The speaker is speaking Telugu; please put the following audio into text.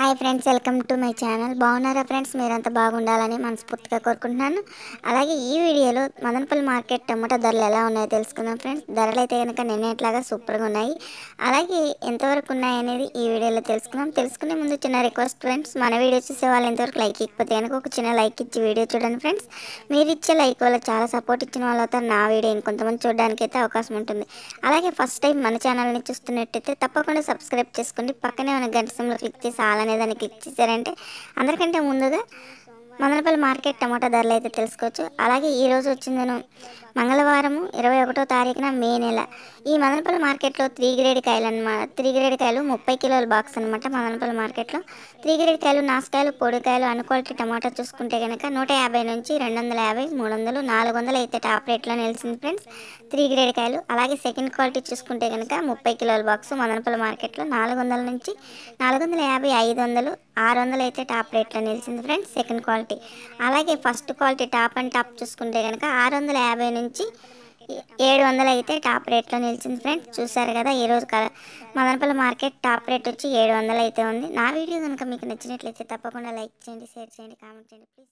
Hi friends, welcome to my channel. బాగున్నారా ఫ్రెండ్స్? మీరంతా బాగుండాలని మనస్ఫూర్తిగా కోరుకుంటున్నాను. అలాగే ఈ వీడియోలో మదనపల్లి మార్కెట్ టమాటా ధరలు ఎలా ఉన్నాయో తెలుసుకుందాం ఫ్రెండ్స్. ధరలు అయితే కనుక నిన్నట్లాగా సూపర్గా ఉన్నాయి. అలాగే ఎంతవరకు ఉన్నాయనేది ఈ వీడియోలో తెలుసుకుందాం. తెలుసుకునే ముందు చిన్న రిక్వెస్ట్ ఫ్రెండ్స్, మన వీడియో చూసే వాళ్ళు ఎంతవరకు లైక్ ఇకపోతే కనుక ఒక చిన్న లైక్ ఇచ్చి వీడియో చూడండి ఫ్రెండ్స్. మీరు ఇచ్చే లైక్ వల్ల చాలా సపోర్ట్ ఇచ్చిన వాళ్ళతో నా వీడియో ఇంకొంతమంది చూడడానికి అయితే అవకాశం ఉంటుంది. అలాగే ఫస్ట్ టైం మన ఛానల్ని చూస్తున్నట్టయితే తప్పకుండా సబ్స్క్రైబ్ చేసుకోండి. పక్కనే ఉన్న గంట సింబల్ క్లిక్ చేసి అనే దాన్ని క్లిక్ చేశారంటే అందరికంటే ముందుగా మదనపల్లి మార్కెట్ టమాటా ధరలు అయితే తెలుసుకోవచ్చు. అలాగే ఈరోజు వచ్చిందను మంగళవారం 21వ తారీఖున మే నెల. ఈ మదనపల్లి మార్కెట్లో 3 గ్రేడ్ కాయలు అనమాట. 3 గ్రేడ్ కాయలు 30 కిలోల బాక్స్ అనమాట. మదనపల్లి మార్కెట్లో 3 గ్రేడ్ కాయలు, నాసుకాయలు, పొడికాయలు, అన్ క్వాలిటీ టమాటా చూసుకుంటే కనుక 150 నుంచి 250, 300, 400 అయితే టాప్ రేట్లో నిలిచింది ఫ్రెండ్స్ 3 గ్రేడ్ కాయలు. అలాగే సెకండ్ క్వాలిటీ చూసుకుంటే కనుక 30 కిలోల బాక్స్ మదనపల్లి మార్కెట్లో 400 నుంచి 450, 500, 600 అయితే టాప్ రేట్లో నిలిచింది ఫ్రెండ్స్ సెకండ్ క్వాలిటీ. అలాగే first quality top and top చూసుకుంటే కనుక 650 నుంచి 700 అయితే టాప్ రేట్లో నిలిచింది ఫ్రెండ్స్. చూసారు కదా, ఈరోజు మదనపల్లి మార్కెట్ టాప్ రేట్ వచ్చి 700 అయితే ఉంది. నా వీడియో కనుక మీకు నచ్చినట్లయితే తప్పకుండా లైక్ చేయండి, షేర్ చేయండి, కామెంట్ చేయండి ప్లీజ్.